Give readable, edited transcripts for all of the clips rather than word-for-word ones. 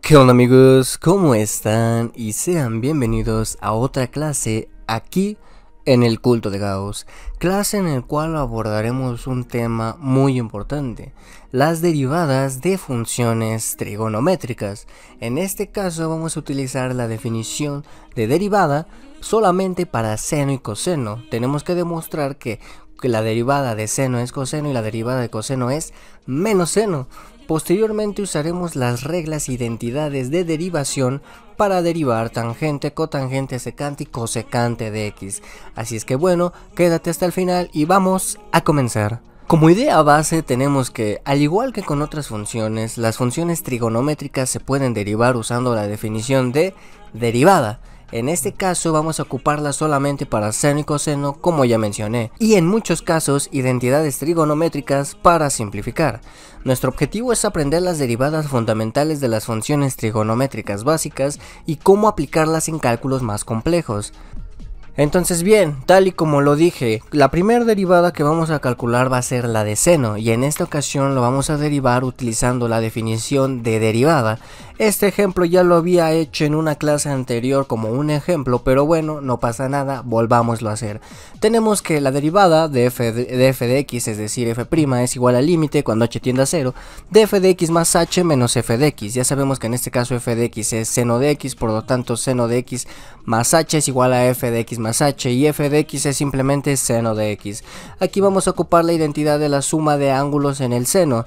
¿Qué onda amigos? ¿Cómo están? Y sean bienvenidos a otra clase aquí en el Culto de Gauss, clase en el cual abordaremos un tema muy importante, las derivadas de funciones trigonométricas. En este caso vamos a utilizar la definición de derivada solamente para seno y coseno. Tenemos que demostrar que la derivada de seno es coseno y la derivada de coseno es menos seno. Posteriormente usaremos las reglas e identidades de derivación para derivar tangente, cotangente, secante y cosecante de x. Así es que bueno, quédate hasta el final y vamos a comenzar. Como idea base tenemos que, al igual que con otras funciones, las funciones trigonométricas se pueden derivar usando la definición de derivada. En este caso vamos a ocuparla solamente para seno y coseno, como ya mencioné, y en muchos casos identidades trigonométricas para simplificar. Nuestro objetivo es aprender las derivadas fundamentales de las funciones trigonométricas básicas y cómo aplicarlas en cálculos más complejos. Entonces bien, tal y como lo dije, la primera derivada que vamos a calcular va a ser la de seno, y en esta ocasión lo vamos a derivar utilizando la definición de derivada. Este ejemplo ya lo había hecho en una clase anterior como un ejemplo, pero bueno, no pasa nada, volvámoslo a hacer. Tenemos que la derivada de f de x, es decir, f' es igual al límite cuando h tiende a 0, de f de x más h menos f de x. Ya sabemos que en este caso f de x es seno de x, por lo tanto seno de x más h es igual a f de x más h, y f de x es simplemente seno de x. Aquí vamos a ocupar la identidad de la suma de ángulos en el seno.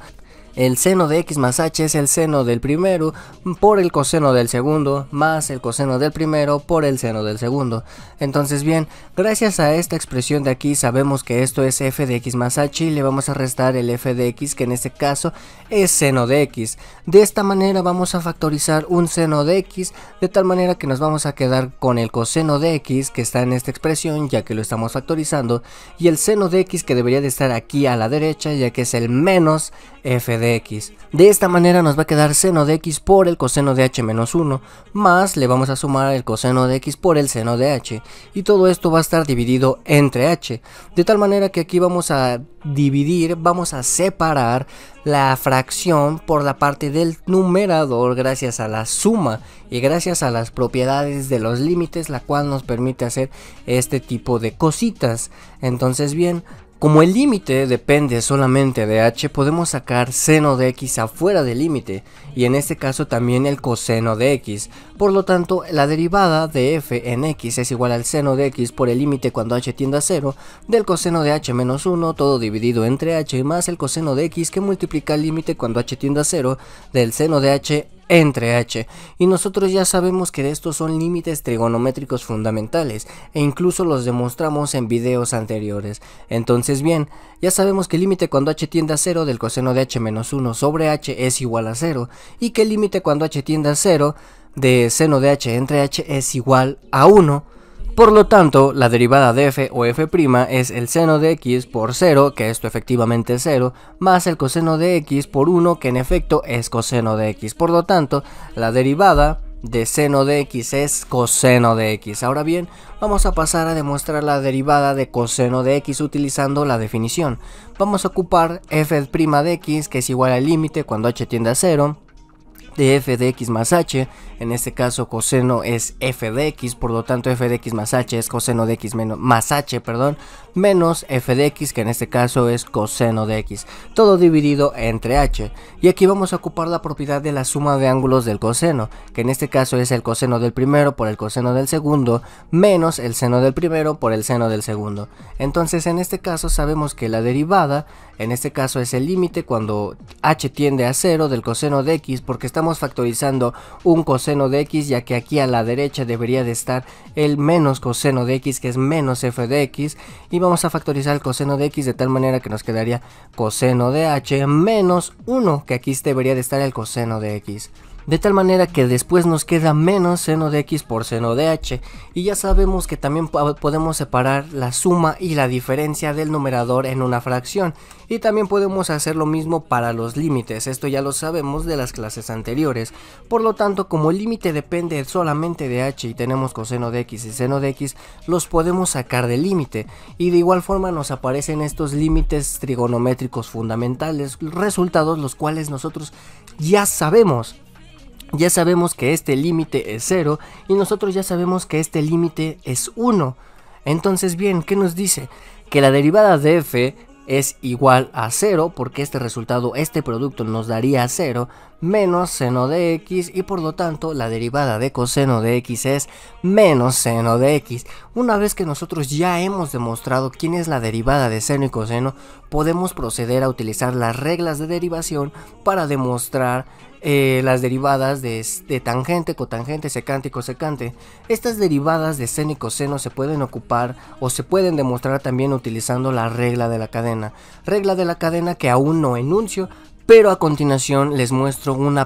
El seno de x más h es el seno del primero por el coseno del segundo más el coseno del primero por el seno del segundo. Entonces bien, gracias a esta expresión de aquí sabemos que esto es f de x más h y le vamos a restar el f de x, que en este caso es seno de x. De esta manera vamos a factorizar un seno de x de tal manera que nos vamos a quedar con el coseno de x que está en esta expresión, ya que lo estamos factorizando, y el seno de x que debería de estar aquí a la derecha, ya que es el menos f de x. De esta manera nos va a quedar seno de x por el coseno de h menos 1, más le vamos a sumar el coseno de x por el seno de h, y todo esto va a estar dividido entre h, de tal manera que aquí vamos a dividir, vamos a separar la fracción por la parte del numerador gracias a la suma y gracias a las propiedades de los límites, la cual nos permite hacer este tipo de cositas. Entonces bien, como el límite depende solamente de h, podemos sacar seno de x afuera del límite, y en este caso también el coseno de x. Por lo tanto, la derivada de f en x es igual al seno de x por el límite cuando h tiende a 0, del coseno de h menos 1, todo dividido entre h, más el coseno de x que multiplica el límite cuando h tiende a 0, del seno de h entre h, y nosotros ya sabemos que estos son límites trigonométricos fundamentales e incluso los demostramos en videos anteriores. Entonces bien, ya sabemos que el límite cuando h tiende a 0 del coseno de h menos 1 sobre h es igual a 0, y que el límite cuando h tiende a 0 de seno de h entre h es igual a 1. Por lo tanto, la derivada de f o f' es el seno de x por 0, que esto efectivamente es 0, más el coseno de x por 1, que en efecto es coseno de x. Por lo tanto, la derivada de seno de x es coseno de x. Ahora bien, vamos a pasar a demostrar la derivada de coseno de x utilizando la definición. Vamos a ocupar f' de x, que es igual al límite cuando h tiende a 0, de f de x más h. En este caso coseno es f de x, por lo tanto f de x más h es coseno de x más h, menos f de x, que en este caso es coseno de x, todo dividido entre h. Y aquí vamos a ocupar la propiedad de la suma de ángulos del coseno, que en este caso es el coseno del primero por el coseno del segundo, menos el seno del primero por el seno del segundo. Entonces en este caso sabemos que la derivada, en este caso es el límite cuando h tiende a 0 del coseno de x, porque estamos factorizando un coseno de x, ya que aquí a la derecha debería de estar el menos coseno de x, que es menos f de x, y vamos a factorizar el coseno de x de tal manera que nos quedaría coseno de h menos 1, que aquí debería de estar el coseno de x. De tal manera que después nos queda menos seno de x por seno de h, y ya sabemos que también podemos separar la suma y la diferencia del numerador en una fracción, y también podemos hacer lo mismo para los límites. Esto ya lo sabemos de las clases anteriores. Por lo tanto, como el límite depende solamente de h y tenemos coseno de x y seno de x, los podemos sacar del límite, y de igual forma nos aparecen estos límites trigonométricos fundamentales, resultados los cuales nosotros ya sabemos. ya sabemos que este límite es 0 y nosotros ya sabemos que este límite es 1. Entonces bien, ¿qué nos dice? Que la derivada de f es igual a 0 porque este resultado, este producto nos daría 0 menos seno de x y por lo tanto la derivada de coseno de x es menos seno de x. Una vez que nosotros ya hemos demostrado quién es la derivada de seno y coseno, podemos proceder a utilizar las reglas de derivación para demostrar las derivadas de tangente, cotangente, secante y cosecante. Estas derivadas de seno y coseno se pueden ocupar o se pueden demostrar también utilizando la regla de la cadena. Regla de la cadena que aún no enuncio, pero a continuación les muestro un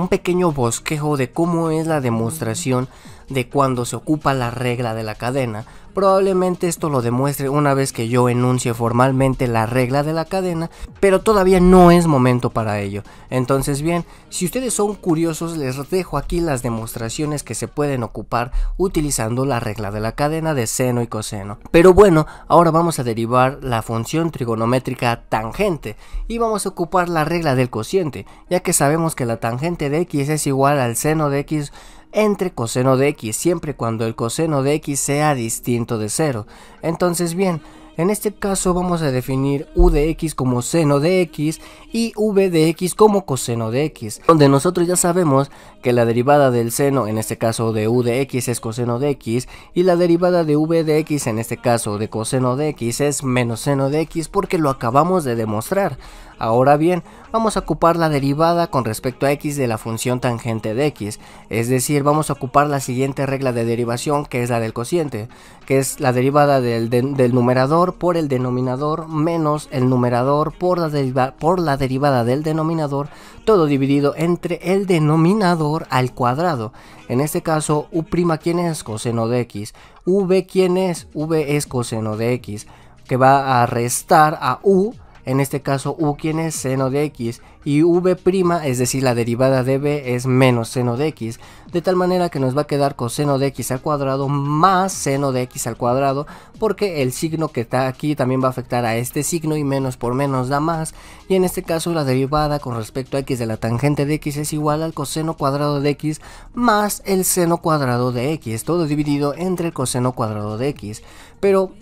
pequeño bosquejo de cómo es la demostración de cuando se ocupa la regla de la cadena. Probablemente esto lo demuestre una vez que yo enuncie formalmente la regla de la cadena, pero todavía no es momento para ello. Entonces bien, si ustedes son curiosos, les dejo aquí las demostraciones que se pueden ocupar utilizando la regla de la cadena de seno y coseno. Pero bueno, ahora vamos a derivar la función trigonométrica tangente y vamos a ocupar la regla del cociente, ya que sabemos que la tangente de x es igual al seno de x entre coseno de x, siempre cuando el coseno de x sea distinto de 0. Entonces bien, en este caso vamos a definir u de x como seno de x y v de x como coseno de x, donde nosotros ya sabemos que la derivada del seno, en este caso de u de x, es coseno de x, y la derivada de v de x, en este caso de coseno de x, es menos seno de x porque lo acabamos de demostrar. Ahora bien, vamos a ocupar la derivada con respecto a x de la función tangente de x, es decir, vamos a ocupar la siguiente regla de derivación, que es la del cociente, que es la derivada del numerador por el denominador menos el numerador por la derivada del denominador, todo dividido entre el denominador al cuadrado. En este caso, u', ¿quién es? Coseno de x. V, ¿quién es? V es coseno de x, que va a restar a u. En este caso, u, ¿quién es? Seno de x, y v', es decir, la derivada de v es menos seno de x, de tal manera que nos va a quedar coseno de x al cuadrado más seno de x al cuadrado, porque el signo que está aquí también va a afectar a este signo y menos por menos da más, y en este caso la derivada con respecto a x de la tangente de x es igual al coseno cuadrado de x más el seno cuadrado de x, todo dividido entre el coseno cuadrado de x. Pero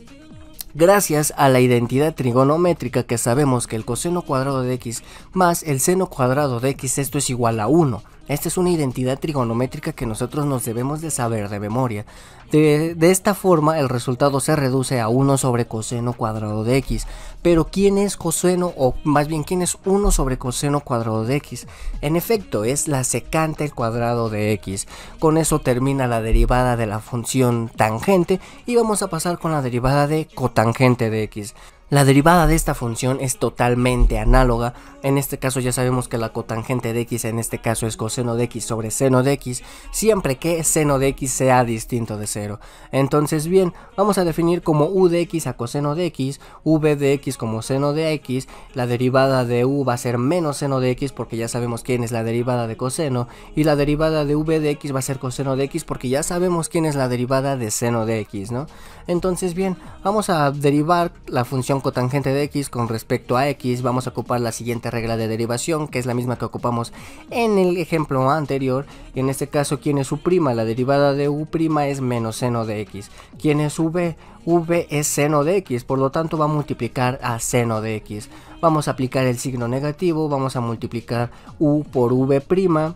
gracias a la identidad trigonométrica que sabemos que el coseno cuadrado de x más el seno cuadrado de x, esto es igual a 1. Esta es una identidad trigonométrica que nosotros nos debemos de saber de memoria. De esta forma el resultado se reduce a 1 sobre coseno cuadrado de x. Pero ¿quién es coseno, o más bien quién es 1 sobre coseno cuadrado de x? En efecto, es la secante al cuadrado de x. Con eso termina la derivada de la función tangente y vamos a pasar con la derivada de cotangente de x. La derivada de esta función es totalmente análoga. En este caso ya sabemos que la cotangente de x en este caso es coseno de x sobre seno de x, siempre que seno de x sea distinto de 0. Entonces bien, vamos a definir como u de x a coseno de x, v de x como seno de x, la derivada de u va a ser menos seno de x porque ya sabemos quién es la derivada de coseno, y la derivada de v de x va a ser coseno de x porque ya sabemos quién es la derivada de seno de x, ¿no? Entonces bien, vamos a derivar la función cotangente de x con respecto a x. Vamos a ocupar la siguiente regla de derivación, que es la misma que ocupamos en el ejemplo anterior, y en este caso, ¿quién es u'? La derivada de u' es menos seno de x. ¿Quién es v? V es seno de x, por lo tanto va a multiplicar a seno de x. Vamos a aplicar el signo negativo, vamos a multiplicar u por v'.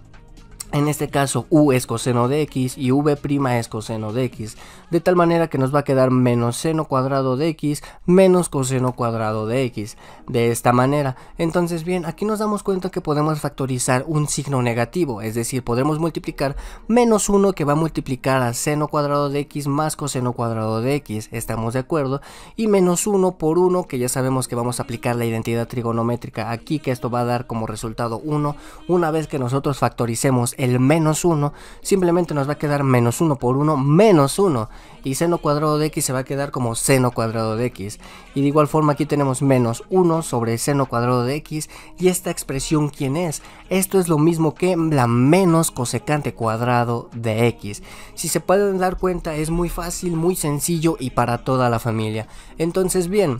En este caso u es coseno de x y v' es coseno de x, de tal manera que nos va a quedar menos seno cuadrado de x menos coseno cuadrado de x, de esta manera. Entonces bien, aquí nos damos cuenta que podemos factorizar un signo negativo, es decir, podremos multiplicar menos 1 que va a multiplicar a seno cuadrado de x más coseno cuadrado de x, ¿estamos de acuerdo? Y menos 1 por 1, que ya sabemos que vamos a aplicar la identidad trigonométrica aquí, que esto va a dar como resultado 1. Una vez que nosotros factoricemos el menos 1, simplemente nos va a quedar menos 1 por 1, menos 1, y seno cuadrado de x se va a quedar como seno cuadrado de x, y de igual forma aquí tenemos menos 1 sobre seno cuadrado de x, y esta expresión ¿quién es? Esto es lo mismo que la menos cosecante cuadrado de x. Si se pueden dar cuenta, es muy fácil, muy sencillo y para toda la familia. Entonces bien,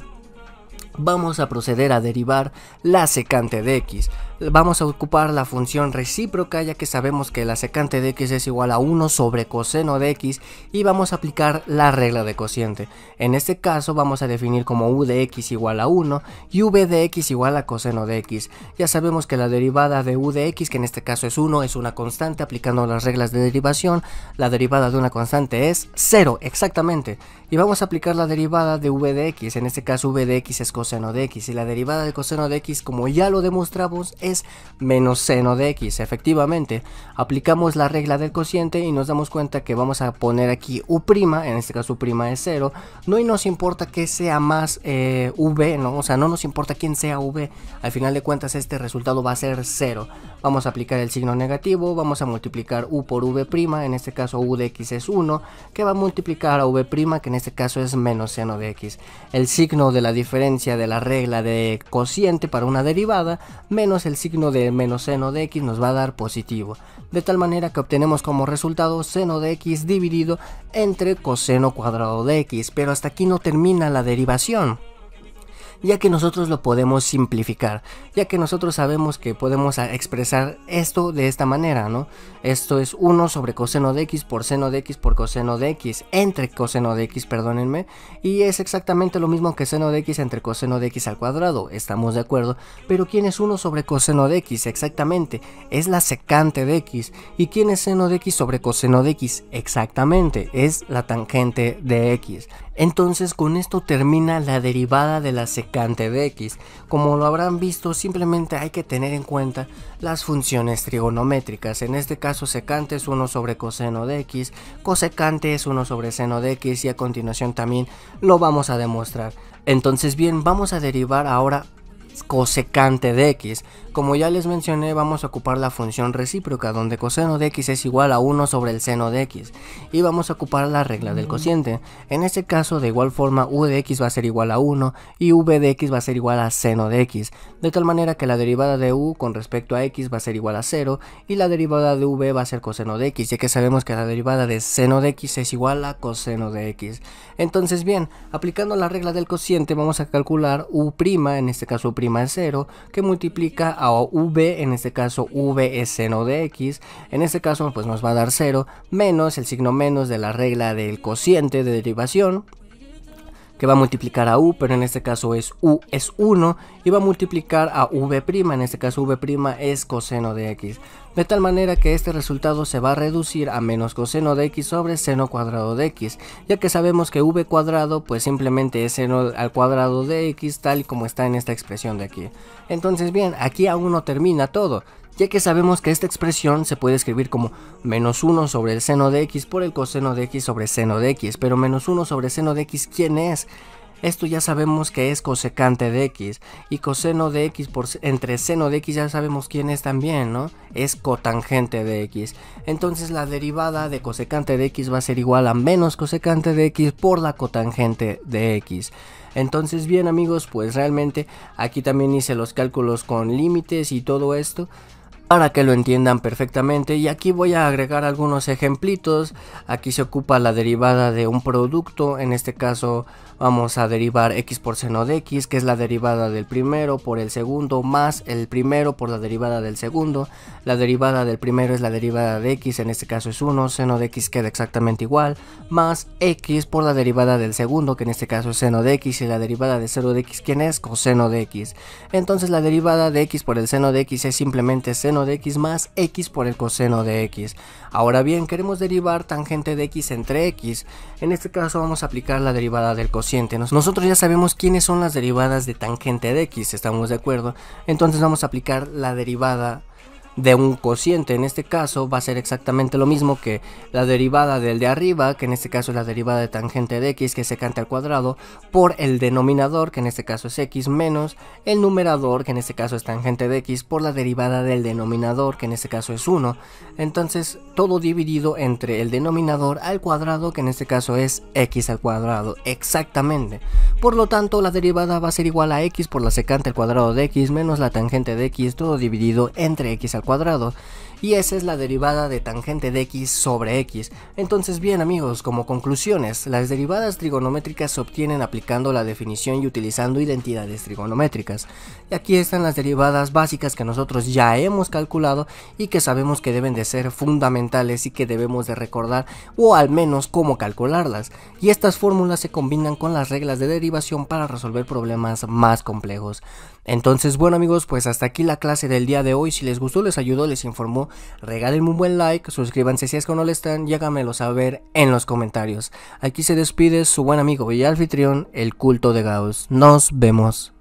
vamos a proceder a derivar la secante de x. vamos a ocupar la función recíproca, ya que sabemos que la secante de x es igual a 1 sobre coseno de x, y vamos a aplicar la regla de cociente. En este caso vamos a definir como u de x igual a 1 y v de x igual a coseno de x. Ya sabemos que la derivada de u de x, que en este caso es 1, es una constante. Aplicando las reglas de derivación, la derivada de una constante es 0, exactamente. Y vamos a aplicar la derivada de v de x, en este caso v de x es coseno de x, y la derivada de coseno de x, como ya lo demostramos, es menos seno de x. Efectivamente, aplicamos la regla del cociente y nos damos cuenta que vamos a poner aquí u', en este caso u' es 0, no y nos importa que sea más v, ¿no? O sea, no nos importa quién sea v, al final de cuentas este resultado va a ser 0. Vamos a aplicar el signo negativo, vamos a multiplicar u por v', en este caso u de x es 1, que va a multiplicar a v', que en este caso es menos seno de x. El signo de la diferencia de la regla de cociente para una derivada menos el signo de menos seno de x nos va a dar positivo, de tal manera que obtenemos como resultado seno de x dividido entre coseno cuadrado de x. Pero hasta aquí no termina la derivación, ya que nosotros lo podemos simplificar, ya que nosotros sabemos que podemos expresar esto de esta manera, ¿no? Esto es 1 sobre coseno de x por seno de x por coseno de x entre coseno de x, perdónenme, y es exactamente lo mismo que seno de x entre coseno de x al cuadrado, estamos de acuerdo. Pero ¿quién es 1 sobre coseno de x? Exactamente, es la secante de x. ¿Y quién es seno de x sobre coseno de x? Exactamente, es la tangente de x. Entonces con esto termina la derivada de la secante de x. Como lo habrán visto, simplemente hay que tener en cuenta las funciones trigonométricas. En este caso secante es 1 sobre coseno de x, cosecante es 1 sobre seno de x, y a continuación también lo vamos a demostrar. Entonces bien, vamos a derivar ahora cosecante de x. Como ya les mencioné, vamos a ocupar la función recíproca, donde coseno de x es igual a 1 sobre el seno de x, y vamos a ocupar la regla del cociente. En este caso, de igual forma, u de x va a ser igual a 1 y v de x va a ser igual a seno de x, de tal manera que la derivada de u con respecto a x va a ser igual a 0 y la derivada de v va a ser coseno de x, ya que sabemos que la derivada de seno de x es igual a coseno de x. Entonces bien, aplicando la regla del cociente vamos a calcular u', en este caso u' es 0, que multiplica a v, en este caso v es seno de x, en este caso pues nos va a dar 0, menos el signo menos de la regla del cociente de derivación, que va a multiplicar a u, pero en este caso es u es 1, y va a multiplicar a v', en este caso v' es coseno de x, de tal manera que este resultado se va a reducir a menos coseno de x sobre seno cuadrado de x, ya que sabemos que v cuadrado pues simplemente es seno al cuadrado de x, tal y como está en esta expresión de aquí. Entonces bien, aquí aún no termina todo, ya que sabemos que esta expresión se puede escribir como menos 1 sobre el seno de x por el coseno de x sobre seno de x, pero menos 1 sobre seno de x, ¿quién es? Esto ya sabemos que es cosecante de x, y coseno de x entre seno de x ya sabemos quién es también, ¿no? Es cotangente de x. Entonces la derivada de cosecante de x va a ser igual a menos cosecante de x por la cotangente de x. Entonces bien amigos, pues realmente aquí también hice los cálculos con límites y todo esto, para que lo entiendan perfectamente, y aquí voy a agregar algunos ejemplitos. Aquí se ocupa la derivada de un producto, en este caso vamos a derivar x por seno de x, que es la derivada del primero por el segundo, más el primero por la derivada del segundo. La derivada del primero es la derivada de x, en este caso es 1, seno de x queda exactamente igual, más x por la derivada del segundo, que en este caso es seno de x, y la derivada de 0 de x, ¿quién es? Coseno de x. Entonces la derivada de x por el seno de x es simplemente seno de x más x por el coseno de x. Ahora bien, queremos derivar tangente de x entre x. En este caso vamos a aplicar la derivada del cociente. Nosotros ya sabemos quiénes son las derivadas de tangente de x, ¿estamos de acuerdo? Entonces vamos a aplicar la derivada de un cociente. En este caso va a ser exactamente lo mismo que la derivada del de arriba, que en este caso es la derivada de tangente de x, que es secante al cuadrado, por el denominador, que en este caso es x, menos el numerador, que en este caso es tangente de x, por la derivada del denominador, que en este caso es 1. Entonces todo dividido entre el denominador al cuadrado, que en este caso es x al cuadrado, exactamente. Por lo tanto la derivada va a ser igual a x por la secante al cuadrado de x menos la tangente de x, todo dividido entre x al cuadrado. y esa es la derivada de tangente de x sobre x. Entonces bien amigos, como conclusiones, las derivadas trigonométricas se obtienen aplicando la definición y utilizando identidades trigonométricas. Y aquí están las derivadas básicas que nosotros ya hemos calculado y que sabemos que deben de ser fundamentales y que debemos de recordar, o al menos cómo calcularlas. Y estas fórmulas se combinan con las reglas de derivación para resolver problemas más complejos. Entonces bueno amigos, pues hasta aquí la clase del día de hoy. Si les gustó, les ayudó, les informó, regálenme un buen like, suscríbanse si es que no lo están y háganmelo saber en los comentarios. Aquí se despide su buen amigo y anfitrión, el Culto de Gauss. Nos vemos.